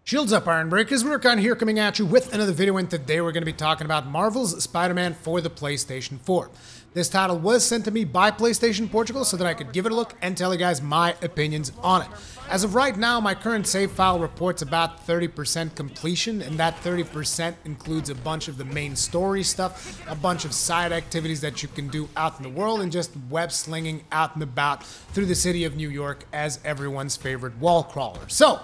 Shields up, Iron Breakers. Rurikhan here coming at you with another video, and today we're going to be talking about Marvel's Spider-Man for the PlayStation 4. This title was sent to me by PlayStation Portugal so that I could give it a look and tell you guys my opinions on it. As of right now, my current save file reports about 30% completion, and that 30% includes a bunch of the main story stuff, a bunch of side activities that you can do out in the world, and just web slinging out and about through the city of New York as everyone's favorite wall crawler. So,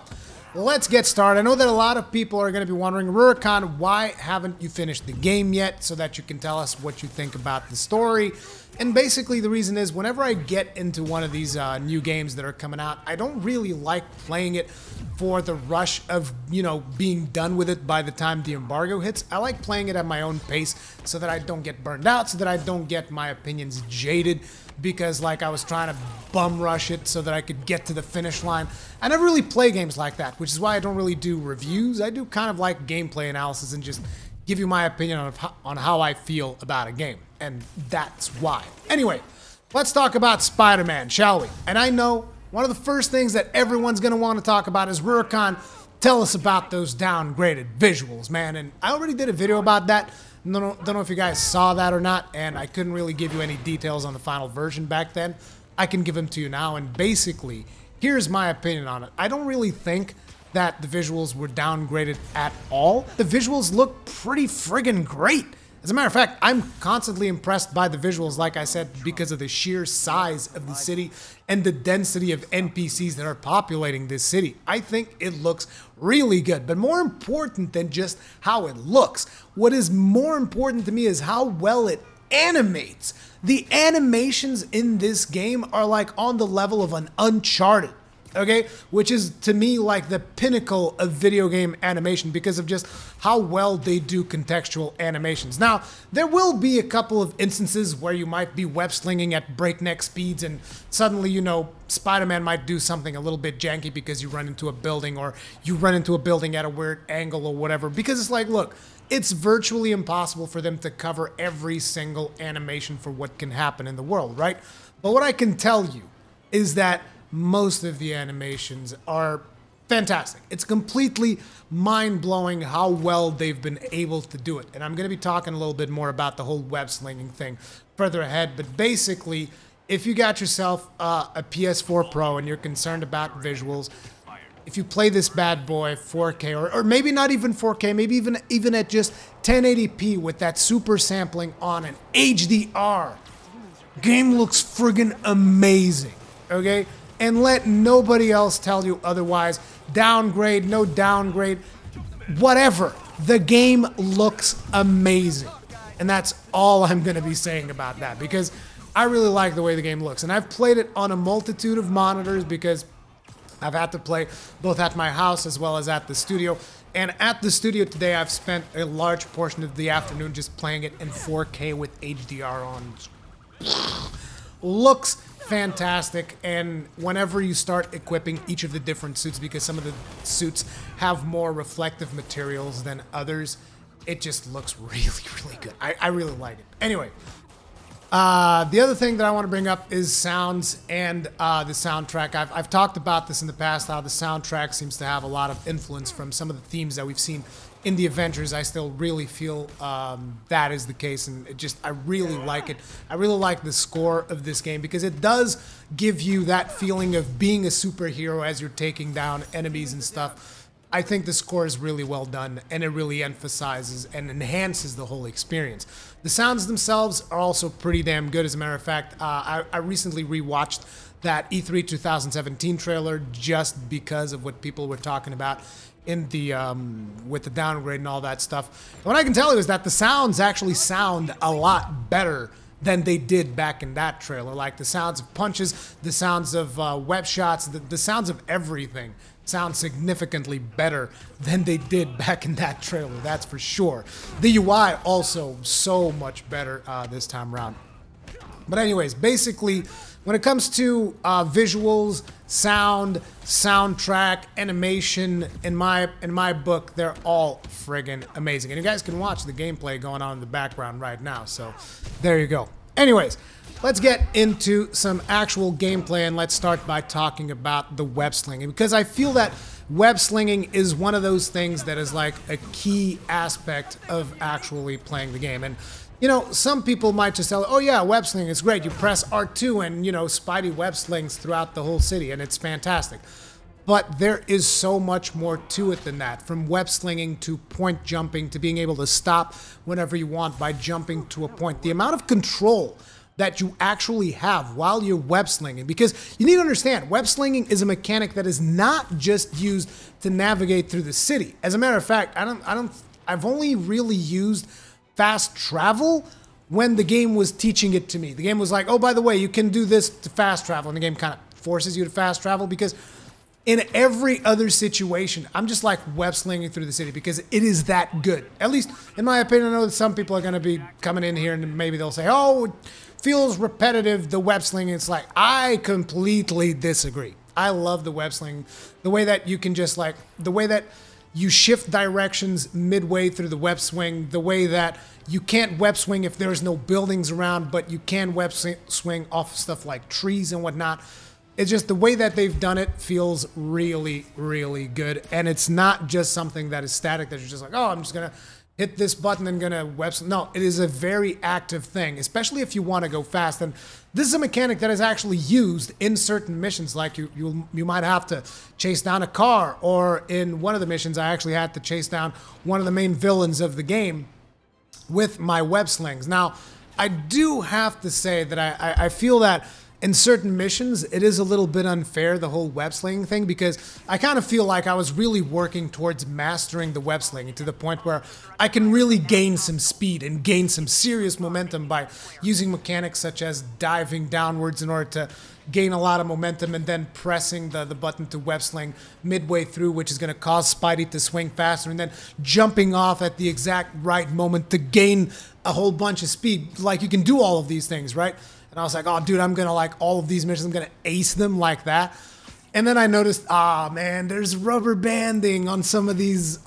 let's get started. I know that a lot of people are going to be wondering, Rurikhan, why haven't you finished the game yet so that you can tell us what you think about the story? And basically the reason is whenever I get into one of these new games that are coming out, I don't really like playing it for the rush of, being done with it by the time the embargo hits. I like playing it at my own pace so that I don't get burned out, so that I don't get my opinions jaded, because I was trying to bum rush it so that I could get to the finish line. I never really play games like that, which is why I don't really do reviews. I do kind of like gameplay analysis and just give you my opinion on how I feel about a game, and that's why. Anyway, let's talk about Spider-Man, shall we? And I know one of the first things that everyone's going to want to talk about is, Rurikhan, tell us about those downgraded visuals, man. And I already did a video about that. Don't know if you guys saw that or not, and I couldn't really give you any details on the final version back then. I can give them to you now, and basically, here's my opinion on it. I don't really think that the visuals were downgraded at all. The visuals look pretty friggin' great. As a matter of fact, I'm constantly impressed by the visuals, like I said, because of the sheer size of the city and the density of NPCs that are populating this city. I think it looks really good, but more important than just how it looks, what is more important to me is how well it animates. The animations in this game are on the level of an Uncharted. Okay, which is to me the pinnacle of video game animation because of just how well they do contextual animations. Now, there will be a couple of instances where you might be web slinging at breakneck speeds and suddenly, Spider-Man might do something a little bit janky because you run into a building, or you run into a building at a weird angle or whatever, because it's look, it's virtually impossible for them to cover every single animation for what can happen in the world, right? But what I can tell you is that most of the animations are fantastic. It's completely mind-blowing how well they've been able to do it. And I'm going to be talking a little bit more about the whole web slinging thing further ahead. But basically, if you got yourself a PS4 Pro and you're concerned about visuals, if you play this bad boy 4K, or maybe not even 4K, maybe even at just 1080p with that super sampling on an HDR, game looks friggin' amazing, okay? And let nobody else tell you otherwise. Downgrade, no downgrade, whatever. The game looks amazing. And that's all I'm going to be saying about that, because I really like the way the game looks. And I've played it on a multitude of monitors because I've had to play both at my house as well as at the studio. And at the studio today, I've spent a large portion of the afternoon just playing it in 4K with HDR on. Looks fantastic, and whenever you start equipping each of the different suits, because some of the suits have more reflective materials than others, it just looks really, really good. I really like it. Anyway, the other thing that I want to bring up is sounds and the soundtrack. I've talked about this in the past, how the soundtrack seems to have a lot of influence from some of the themes that we've seen in the Avengers. I still really feel that is the case, and I really like it. I really like the score of this game because it does give you that feeling of being a superhero as you're taking down enemies and stuff. I think the score is really well done, and it really emphasizes and enhances the whole experience. The sounds themselves are also pretty damn good. As a matter of fact, I recently rewatched that E3 2017 trailer just because of what people were talking about in the with the downgrade and all that stuff. And what I can tell you is that the sounds actually sound a lot better than they did back in that trailer. Like the sounds of punches, the sounds of web shots, the sounds of everything sound significantly better than they did back in that trailer, that's for sure. The UI also so much better this time around. But anyways, basically, when it comes to visuals, sound, soundtrack, animation, in my book, they're all friggin' amazing. And you guys can watch the gameplay going on in the background right now, so there you go. Anyways, let's get into some actual gameplay, and let's start by talking about the web slinging, because I feel that web slinging is one of those things that is like a key aspect of actually playing the game. And you know, some people might just tell, oh yeah, web slinging is great. You press R2 and, you know, Spidey web slings throughout the whole city and it's fantastic. But there is so much more to it than that. From web slinging to point jumping to being able to stop whenever you want by jumping to a point. The amount of control that you actually have while you're web slinging, because you need to understand, web slinging is a mechanic that is not just used to navigate through the city. As a matter of fact, I've only really used fast travel when the game was teaching it to me. The game was like, oh, by the way, you can do this to fast travel, and the game kind of forces you to fast travel, because in every other situation, I'm just like web slinging through the city because it is that good. At least, in my opinion, I know that some people are going to be coming in here and maybe they'll say, oh, it feels repetitive, the web slinging. It's like, I completely disagree. I love the web slinging. The way that you can just like, the way that you shift directions midway through the web swing, the way that you can't web swing if there's no buildings around, but you can web swing off stuff like trees and whatnot. It's just the way that they've done it feels really, really good. And it's not just something that is static that you're just like, oh, I'm just going to hit this button and going to web swing. No, it is a very active thing, especially if you want to go fast. And this is a mechanic that is actually used in certain missions. Like you might have to chase down a car, or in one of the missions, I actually had to chase down one of the main villains of the game with my web slings. Now, I do have to say that I feel that in certain missions, it is a little bit unfair, the whole web slinging thing, because I kind of feel like I was really working towards mastering the web slinging to the point where I can really gain some speed and gain some serious momentum by using mechanics such as diving downwards in order to gain a lot of momentum and then pressing the button to web sling midway through, which is going to cause Spidey to swing faster, and then jumping off at the exact right moment to gain a whole bunch of speed. Like, you can do all of these things, right? And I was like, oh, dude, I'm going to like all of these missions. I'm going to ace them like that. And then I noticed, man, there's rubber banding on some of these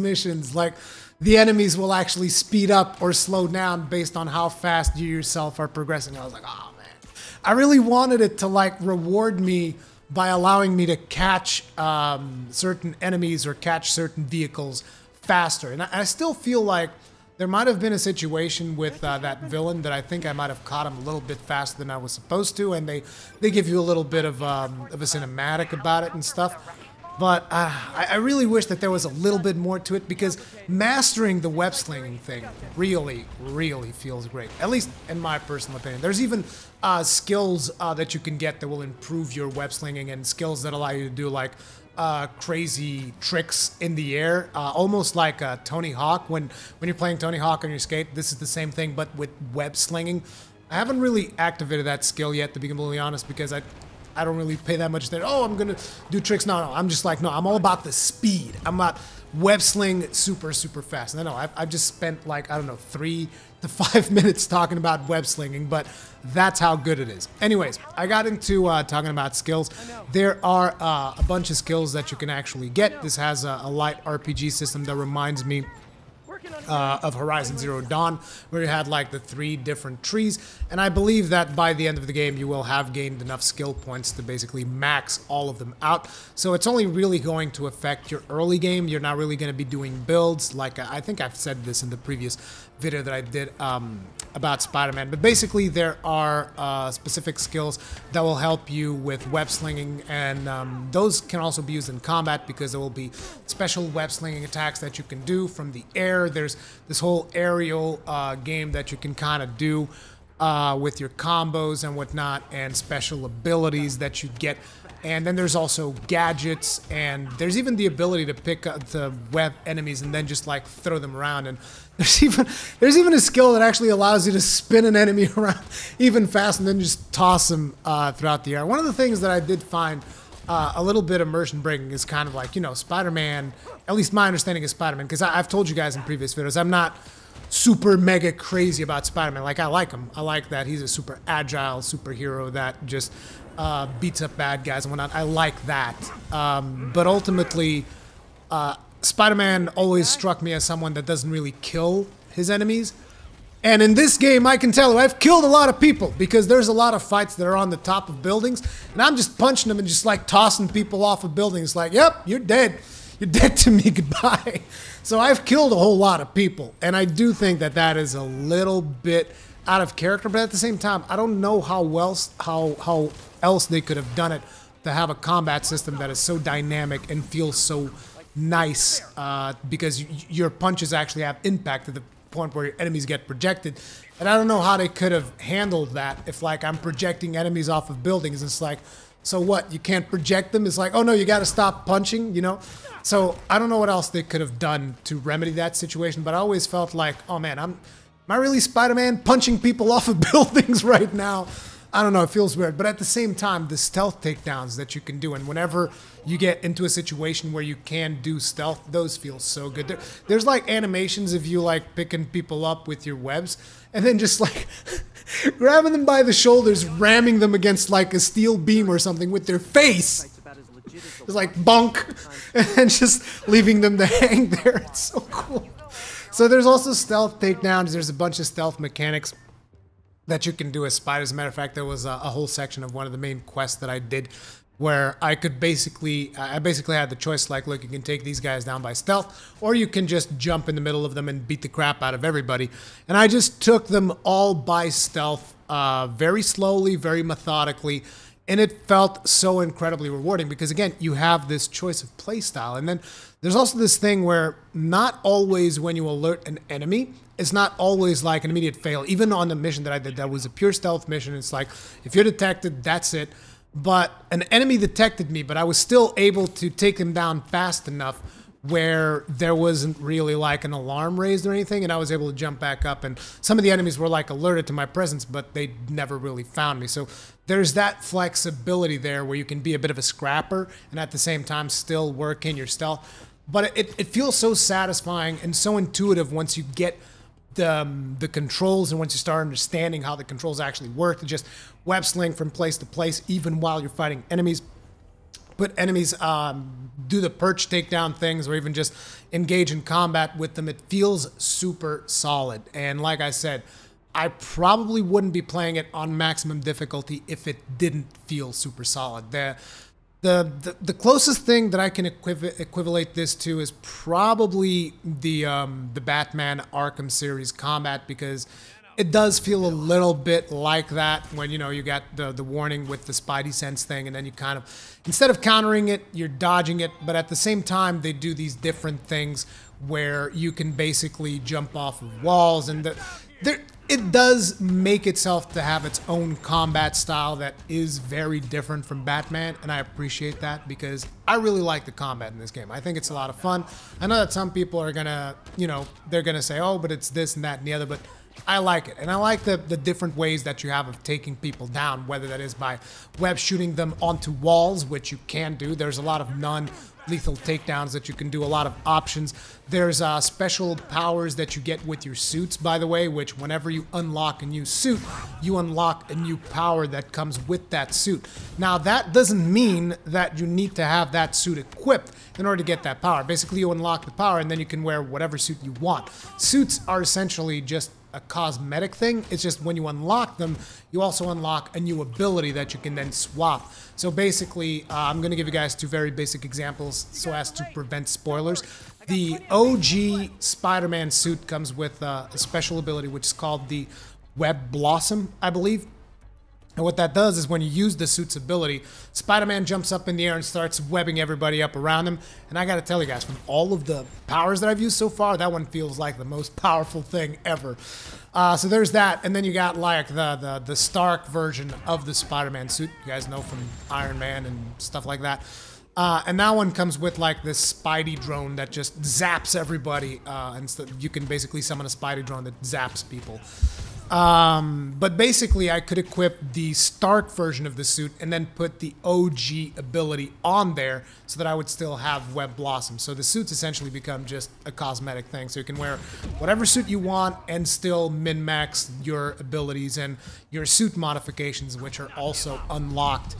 missions. Like, the enemies will actually speed up or slow down based on how fast you yourself are progressing. And I was like, oh, man. I really wanted it to like reward me by allowing me to catch certain enemies or catch certain vehicles faster. And I still feel like there might have been a situation with that villain that I think I might have caught him a little bit faster than I was supposed to, and they give you a little bit of a cinematic about it and stuff. But I really wish that there was a little bit more to it, because mastering the web slinging thing really, really feels great. At least in my personal opinion. There's even skills that you can get that will improve your web slinging, and skills that allow you to do like crazy tricks in the air, almost like Tony Hawk. When you're playing Tony Hawk on your skate, this is the same thing, but with web slinging. I haven't really activated that skill yet, to be completely honest, because I don't really pay that much attention. Oh, I'm gonna do tricks. No, I'm just like, no, I'm all about the speed. I'm about web sling super, super fast. And I know I've just spent like, I don't know, 3 to 5 minutes talking about web slinging, but that's how good it is. Anyways, I got into talking about skills. There are a bunch of skills that you can actually get. This has a light RPG system that reminds me of Horizon Zero Dawn, where you had like the 3 different trees, and I believe that by the end of the game you will have gained enough skill points to basically max all of them out. So it's only really going to affect your early game. You're not really going to be doing builds, like I think I've said this in the previous video that I did about Spider-Man, but basically there are specific skills that will help you with web slinging, and those can also be used in combat, because there will be special web slinging attacks that you can do from the air. There's this whole aerial game that you can kind of do with your combos and whatnot, and special abilities that you get. And then there's also gadgets, and there's even the ability to pick up the web enemies and then just like throw them around. And there's even a skill that actually allows you to spin an enemy around even fast and then just toss them throughout the air. One of the things that I did find a little bit immersion breaking is kind of like, you know, Spider-Man, at least my understanding of Spider-Man, because I've told you guys in previous videos, I'm not super mega crazy about Spider-Man. Like, I like him. I like that he's a super agile superhero that just beats up bad guys and whatnot. I like that. But ultimately, Spider-Man always struck me as someone that doesn't really kill his enemies. And in this game, I can tell you, I've killed a lot of people because there's a lot of fights that are on the top of buildings, and I'm just punching them and just like tossing people off of buildings like, yep, you're dead. You're dead to me, goodbye. So I've killed a whole lot of people, and I do think that that is a little bit out of character, but at the same time, I don't know how else they could have done it to have a combat system that is so dynamic and feels so nice, because your punches actually have impact to the point where your enemies get projected. And I don't know how they could have handled that if, like, I'm projecting enemies off of buildings. It's like, so what? You can't project them? It's like, oh no, you got to stop punching, you know? So I don't know what else they could have done to remedy that situation, but I always felt like, oh man, am I really Spider-Man punching people off of buildings right now? I don't know, it feels weird. But at the same time, the stealth takedowns that you can do, and whenever you get into a situation where you can do stealth, those feel so good. There's like animations of you like picking people up with your webs, and then just like grabbing them by the shoulders, ramming them against like a steel beam or something with their face. It's like bonk, and just leaving them to hang there. It's so cool. So there's also stealth takedowns. There's a bunch of stealth mechanics that you can do as Spider. As a matter of fact, there was a whole section of one of the main quests that I did where I basically had the choice, like, look, you can take these guys down by stealth, or you can just jump in the middle of them and beat the crap out of everybody. And I just took them all by stealth, very slowly, very methodically, and it felt so incredibly rewarding because, again, you have this choice of playstyle. And then there's also this thing where not always when you alert an enemy, it's not always like an immediate fail. Even on the mission that I did, that was a pure stealth mission. It's like, if you're detected, that's it. But an enemy detected me, but I was still able to take him down fast enough where there wasn't really like an alarm raised or anything, and I was able to jump back up, and some of the enemies were like alerted to my presence, but they never really found me. So there's that flexibility there where you can be a bit of a scrapper and at the same time still work in your stealth. But it feels so satisfying and so intuitive once you get the controls, and once you start understanding how the controls actually work, to just web sling from place to place even while you're fighting enemies. Put enemies, do the perch takedown things, or even just engage in combat with them. It feels super solid. And like I said, I probably wouldn't be playing it on maximum difficulty if it didn't feel super solid. The closest thing that I can equivalate this to is probably the Batman Arkham series combat, because it does feel a little bit like that when, you know, you got the warning with the Spidey sense thing, and then you kind of, instead of countering it, you're dodging it. But at the same time, they do these different things where you can basically jump off of walls, and it does make itself to have its own combat style that is very different from Batman, and I appreciate that because I really like the combat in this game. I think it's a lot of fun. I know that some people are gonna, you know, they're gonna say, oh, but it's this and that and the other, but I like it. And I like the different ways that you have of taking people down, whether that is by web shooting them onto walls, which you can do. There's a lot of non-lethal takedowns that you can do, a lot of options. There's special powers that you get with your suits, by the way, which whenever you unlock a new suit, you unlock a new power that comes with that suit. Now, that doesn't mean that you need to have that suit equipped in order to get that power. Basically, you unlock the power, and then you can wear whatever suit you want. Suits are essentially just a cosmetic thing. It's just when you unlock them, you also unlock a new ability that you can then swap. So basically, I'm going to give you guys two very basic examples so as to prevent spoilers. The OG Spider-Man suit comes with a special ability which is called the Web Blossom, I believe. And what that does is when you use the suit's ability, Spider-Man jumps up in the air and starts webbing everybody up around him. And I gotta tell you guys, from all of the powers that I've used so far, that one feels like the most powerful thing ever. So there's that, and then you got like the Stark version of the Spider-Man suit, you guys know from Iron Man and stuff like that. And that one comes with like this Spidey drone that just zaps everybody, and so you can basically summon a Spidey drone that zaps people. But basically I could equip the Stark version of the suit and then put the OG ability on there so that I would still have Web Blossom. So the suits essentially become just a cosmetic thing. So you can wear whatever suit you want and still min-max your abilities and your suit modifications, which are also unlocked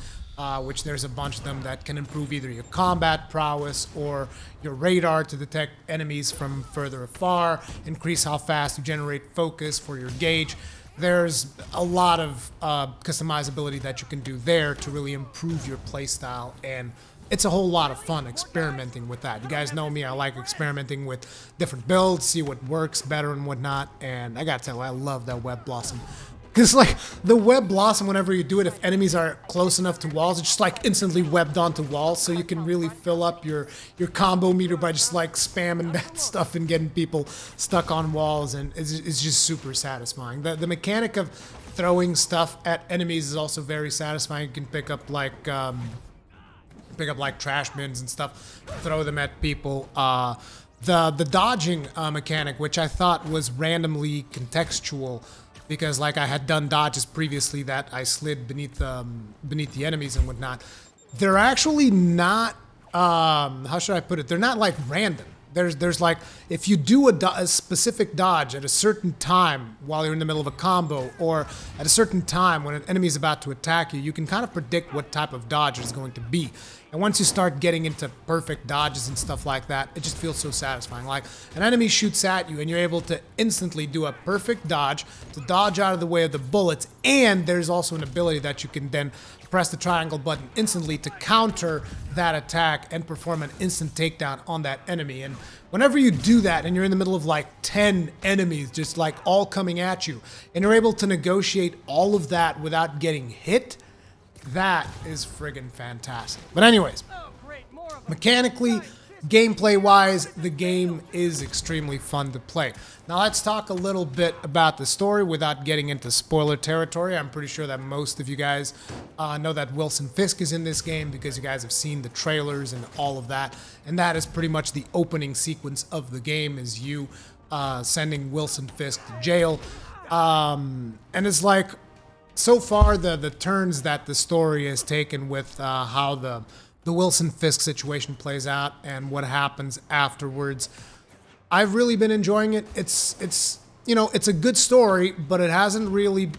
which there's a bunch of them that can improve either your combat prowess or your radar to detect enemies from further afar, increase how fast you generate focus for your gauge. There's a lot of customizability that you can do there to really improve your playstyle, and it's a whole lot of fun experimenting with that. You guys know me, I like experimenting with different builds, see what works better and whatnot, and I gotta tell you, I love that Web Blossom. Because, like, the Web Blossom, whenever you do it, if enemies are close enough to walls, it's just, like, instantly webbed onto walls, so you can really fill up your combo meter by just, like, spamming that stuff and getting people stuck on walls, and it's just super satisfying. The mechanic of throwing stuff at enemies is also very satisfying. You can pick up, like trash bins and stuff, throw them at people. The dodging mechanic, which I thought was randomly contextual, because like I had done dodges previously that I slid beneath the enemies and whatnot. They're actually not, how should I put it? They're not like random. There's like, if you do a specific dodge at a certain time while you're in the middle of a combo, or at a certain time when an enemy is about to attack you, you can kind of predict what type of dodge it's going to be. And once you start getting into perfect dodges and stuff like that, it just feels so satisfying. Like, an enemy shoots at you and you're able to instantly do a perfect dodge to dodge out of the way of the bullets, and there's also an ability that you can then press the triangle button instantly to counter that attack and perform an instant takedown on that enemy. And whenever you do that and you're in the middle of like 10 enemies just like all coming at you, and you're able to negotiate all of that without getting hit, that is friggin' fantastic. But anyways, mechanically, gameplay-wise, the game is extremely fun to play. Now let's talk a little bit about the story without getting into spoiler territory. I'm pretty sure that most of you guys know that Wilson Fisk is in this game because you guys have seen the trailers and all of that. And that is pretty much the opening sequence of the game, is you sending Wilson Fisk to jail. And it's like, so far, the turns that the story has taken with how the Wilson Fisk situation plays out and what happens afterwards, I've really been enjoying it. It's you know, it's a good story, but it hasn't really,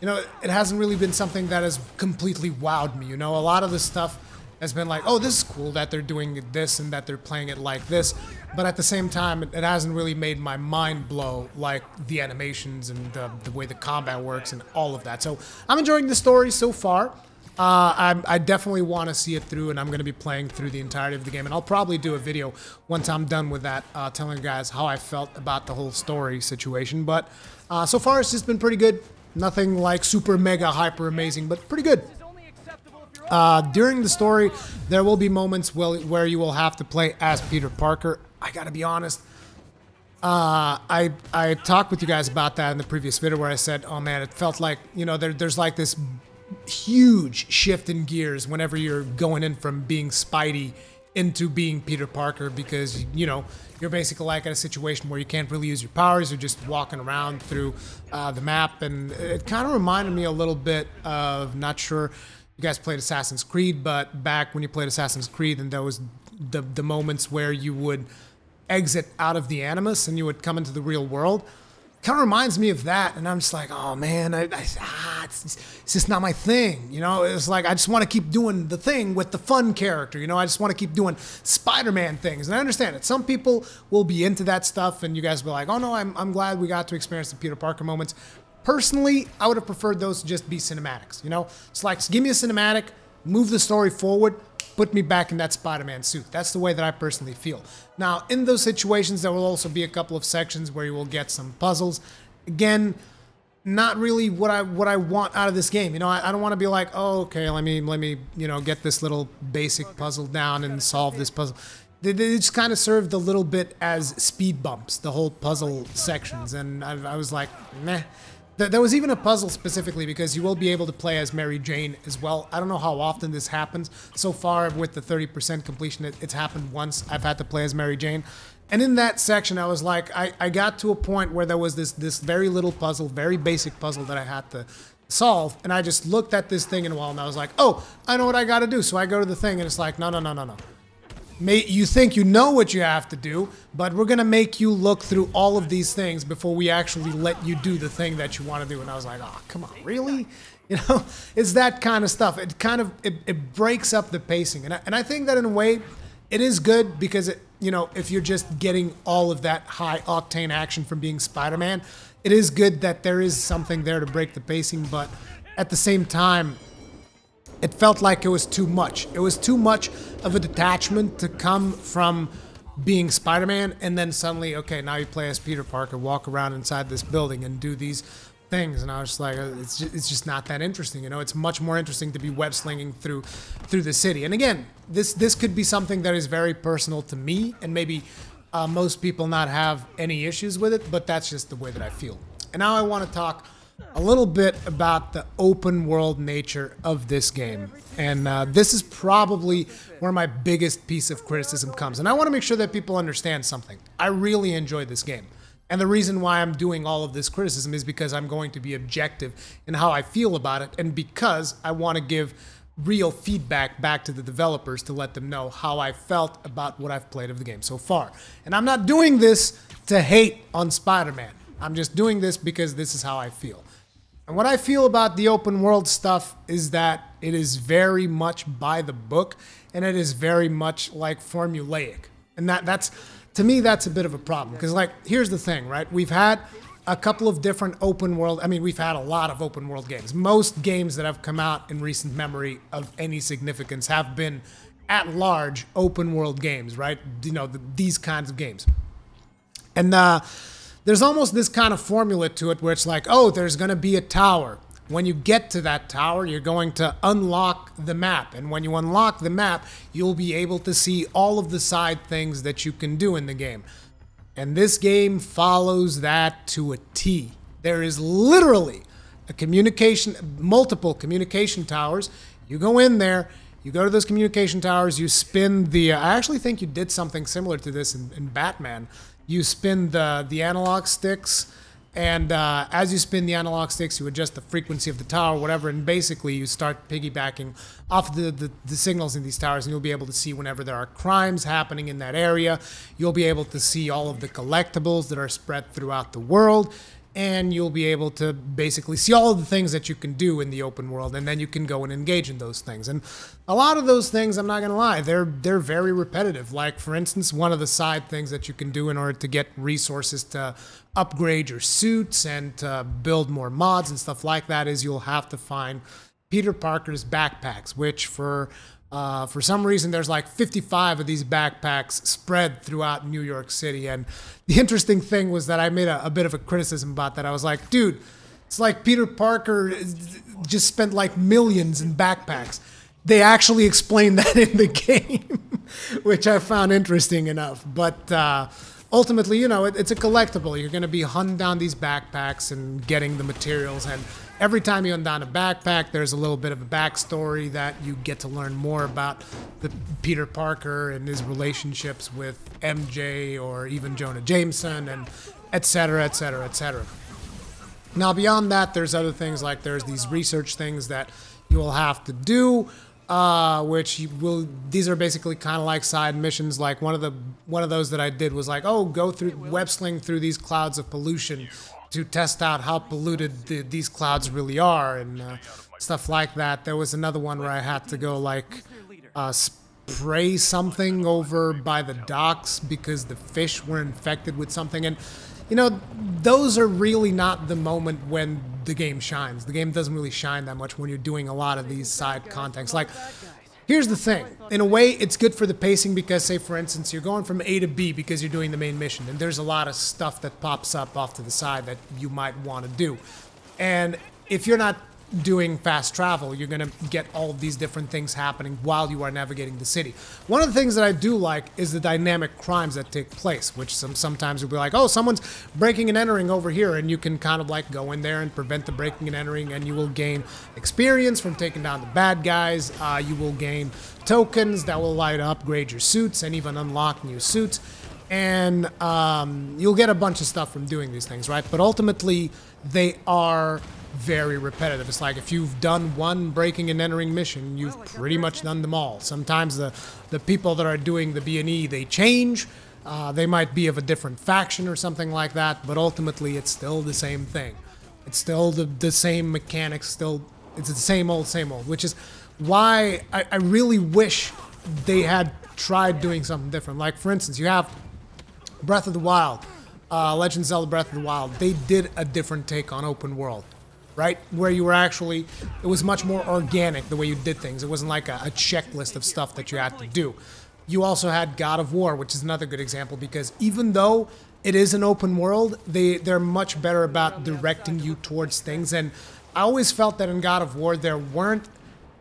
it hasn't really been something that has completely wowed me. You know, a lot of the stuff has been like, oh, this is cool that they're doing this and that they're playing it like this, but at the same time, it hasn't really made my mind blow like the animations and the way the combat works and all of that. So I'm enjoying the story so far. I definitely want to see it through, and I'm going to be playing through the entirety of the game, and I'll probably do a video once I'm done with that, telling you guys how I felt about the whole story situation. But so far, it's just been pretty good. Nothing like super mega hyper amazing, but pretty good. During the story, there will be moments where you will have to play as Peter Parker. I gotta be honest, I talked with you guys about that in the previous video where I said, oh man, it felt like, there's like this huge shift in gears whenever you're going in from being Spidey into being Peter Parker, because, you're basically like at a situation where you can't really use your powers, you're just walking around through the map, and it kind of reminded me a little bit of, not sure you guys played Assassin's Creed, but back when you played Assassin's Creed, and there was the moments where you would exit out of the Animus and you would come into the real world. Kind of reminds me of that, and I'm just like, oh man, it's just not my thing. It's like I just want to keep doing the thing with the fun character. I just want to keep doing Spider-Man things, and I understand it. Some people will be into that stuff, and you guys will be like, oh no, I'm glad we got to experience the Peter Parker moments. Personally, I would have preferred those to just be cinematics. It's like, give me a cinematic, move the story forward, put me back in that Spider-Man suit. That's the way that I personally feel. Now, in those situations, there will also be a couple of sections where you will get some puzzles. Again, not really what I want out of this game. I don't want to be like, oh, okay, let me get this little basic puzzle down and solve this puzzle. They just kind of served a little bit as speed bumps, the whole puzzle sections, and I was like, meh. There was even a puzzle specifically because you will be able to play as Mary Jane as well. I don't know how often this happens. So far with the 30% completion, it's happened once. I've had to play as Mary Jane. And in that section, I was like, I got to a point where there was this very little puzzle, very basic puzzle that I had to solve. And I just looked at this thing in a while and I was like, oh, I know what I got to do. So I go to the thing and it's like, no. You think you know what you have to do, but we're going to make you look through all of these things before we actually let you do the thing that you want to do. And I was like, oh, come on, really? You know, it's that kind of stuff. It kind of it breaks up the pacing, and I think that in a way, it is good because you know, if you're just getting all of that high octane action from being Spider-Man, it is good that there is something there to break the pacing. But at the same time, it felt like it was too much. It was too much of a detachment to come from being Spider-Man and then suddenly, okay, now you play as Peter Parker, walk around inside this building and do these things, and I was just like, it's just not that interesting. You know, it's much more interesting to be web slinging through the city. And again, this could be something that is very personal to me, and maybe most people not have any issues with it, but that's just the way that I feel. And now I want to talk a little bit about the open world nature of this game. And this is probably where my biggest piece of criticism comes. And I want to make sure that people understand something. I really enjoyed this game. And the reason why I'm doing all of this criticism is because I'm going to be objective in how I feel about it, and because I want to give real feedback back to the developers to let them know how I felt about what I've played of the game so far. And I'm not doing this to hate on Spider-Man. I'm just doing this because this is how I feel. And what I feel about the open world stuff is that it is very much by the book, and it is very much like formulaic. And that's... to me, that's a bit of a problem, because, like, here's the thing, right? We've had a couple of different open world, I mean, we've had a lot of open world games. Most games that have come out in recent memory of any significance have been at large open world games, right? You know, these kinds of games. And there's almost this kind of formula to it where it's like, oh, there's going to be a tower. When you get to that tower, you're going to unlock the map. And when you unlock the map, you'll be able to see all of the side things that you can do in the game. And this game follows that to a T. There is literally multiple communication towers. You go in there, you go to those communication towers, you spin the... I actually think you did something similar to this in Batman. You spin the analog sticks, and as you spin the analog sticks, you adjust the frequency of the tower, whatever, and basically you start piggybacking off the signals in these towers, and you'll be able to see whenever there are crimes happening in that area. You'll be able to see all of the collectibles that are spread throughout the world, and you'll be able to basically see all of the things that you can do in the open world, and then you can go and engage in those things. And a lot of those things, I'm not going to lie, they're very repetitive. Like, for instance, one of the side things that you can do in order to get resources to upgrade your suits and to build more mods and stuff like that is you'll have to find Peter Parker's backpacks, which for some reason, there's like 55 of these backpacks spread throughout New York City. And the interesting thing was that I made a bit of a criticism about that. I was like, dude, it's like Peter Parker just spent like millions in backpacks. They actually explained that in the game, which I found interesting enough. But ultimately, you know, it's a collectible. You're going to be hunting down these backpacks and getting the materials, and every time you hunt down a backpack, there's a little bit of a backstory that you get to learn more about the Peter Parker and his relationships with MJ or even Jonah Jameson, and et cetera, et cetera, et cetera. Now, beyond that, there's other things, like there's these research things that you will have to do, these are basically kind of like side missions. Like one of those that I did was like, oh, go through web sling through these clouds of pollution to test out how polluted these clouds really are, and stuff like that. There was another one where I had to go like spray something over by the docks because the fish were infected with something. And you know, those are really not the moment when the game shines. The game doesn't really shine that much when you're doing a lot of these side contents. Like, here's the thing. In a way, it's good for the pacing because, say, for instance, you're going from A to B because you're doing the main mission, and there's a lot of stuff that pops up off to the side that you might want to do. And if you're not doing fast travel, you're going to get all of these different things happening while you are navigating the city. One of the things that I do like is the dynamic crimes that take place, which sometimes you'll be like, oh, someone's breaking and entering over here, and you can kind of like go in there and prevent the breaking and entering, and you will gain experience from taking down the bad guys. You will gain tokens that will allow you to upgrade your suits and even unlock new suits. And you'll get a bunch of stuff from doing these things, right? But ultimately, they are very repetitive. It's like if you've done one breaking and entering mission, you've pretty much done them all. Sometimes the people that are doing the B&E, they change. They might be of a different faction or something like that, but ultimately it's still the same thing. It's still the same mechanics, still It's the same old, which is why I really wish they had tried doing something different. Like, for instance, you have Breath of the Wild, Legend of Zelda Breath of the Wild. They did a different take on open world, right? Where you were actually, it was much more organic the way you did things. It wasn't like a checklist of stuff that you had to do. You also had God of War, which is another good example, because even though it is an open world, they're much better about directing you towards things. And I always felt that in God of War, there weren't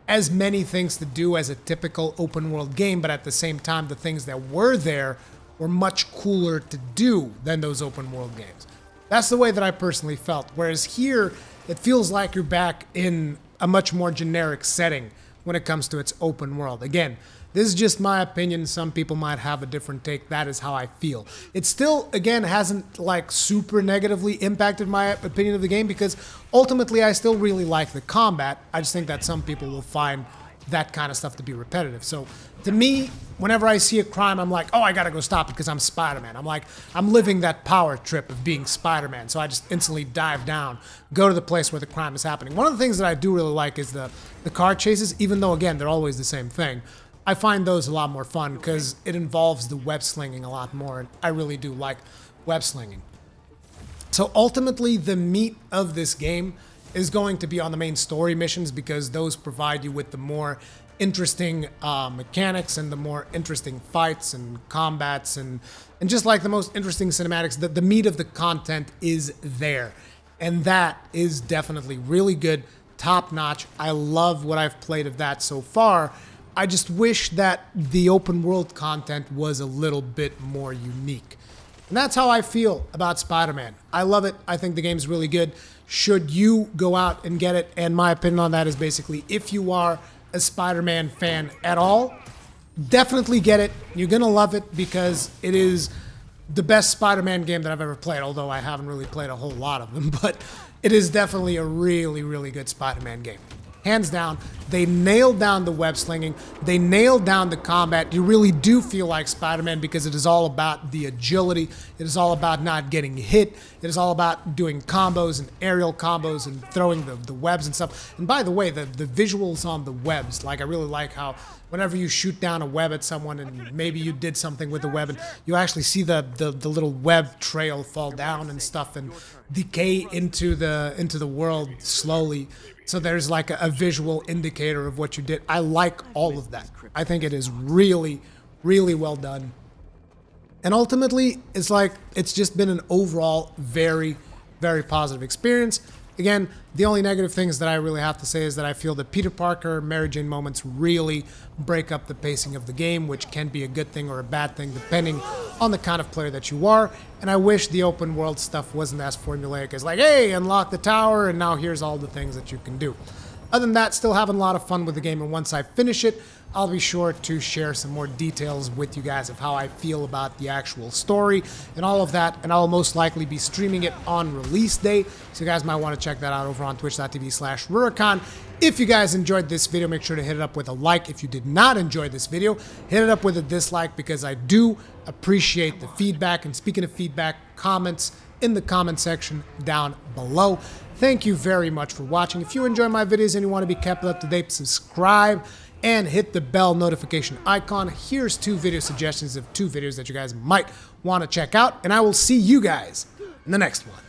as many things to do as a typical open world game, but at the same time, the things that were there were much cooler to do than those open world games. That's the way that I personally felt. Whereas here, it feels like you're back in a much more generic setting when it comes to its open world. Again, this is just my opinion. Some people might have a different take. That is how I feel. It still, again, hasn't like super negatively impacted my opinion of the game, because ultimately I still really like the combat. I just think that some people will find that kind of stuff to be repetitive. So to me, whenever I see a crime, I'm like, oh, I gotta go stop it because I'm Spider-Man. I'm living that power trip of being Spider-Man. So I just instantly dive down, go to the place where the crime is happening. One of the things that I do really like is the car chases, even though, again, they're always the same thing. I find those a lot more fun because it involves the web slinging a lot more, and I really do like web slinging. So ultimately, the meat of this game is going to be on the main story missions, because those provide you with the more interesting mechanics and the more interesting fights and combats and just like the most interesting cinematics. The meat of the content is there, and that is definitely really good, top notch. I love what I've played of that so far. I just wish that the open world content was a little bit more unique. And that's how I feel about Spider-Man. I love it. I think the game's really good. Should you go out and get it? And my opinion on that is basically, if you are a Spider-Man fan at all, definitely get it. You're gonna love it because it is the best Spider-Man game that I've ever played, although I haven't really played a whole lot of them, but it is definitely a really, really good Spider-Man game. Hands down, they nailed down the web slinging. They nailed down the combat. You really do feel like Spider-Man because it is all about the agility. It is all about not getting hit. It is all about doing combos and aerial combos and throwing the webs and stuff. And by the way, the visuals on the webs, like I really like how whenever you shoot down a web at someone and maybe you did something with the web and you actually see the little web trail fall down and stuff and decay into the world slowly. So there's like a visual indicator of what you did. I like all of that. I think it is really, really well done. And ultimately, it's like, it's just been an overall very, very positive experience. Again, the only negative things that I really have to say is that I feel that Peter Parker, Mary Jane moments really break up the pacing of the game, which can be a good thing or a bad thing depending on the kind of player that you are. And I wish the open world stuff wasn't as formulaic as like, hey, unlock the tower and now here's all the things that you can do. Other than that, still having a lot of fun with the game, and once I finish it, I'll be sure to share some more details with you guys of how I feel about the actual story and all of that, and I'll most likely be streaming it on release day, so you guys might want to check that out over on twitch.tv/Rurikhan. If you guys enjoyed this video, make sure to hit it up with a like. If you did not enjoy this video, hit it up with a dislike, because I do appreciate the feedback. And speaking of feedback, comments in the comment section down below. Thank you very much for watching. If you enjoy my videos and you want to be kept up to date, subscribe and hit the bell notification icon. Here's 2 video suggestions of 2 videos that you guys might want to check out, and I will see you guys in the next one.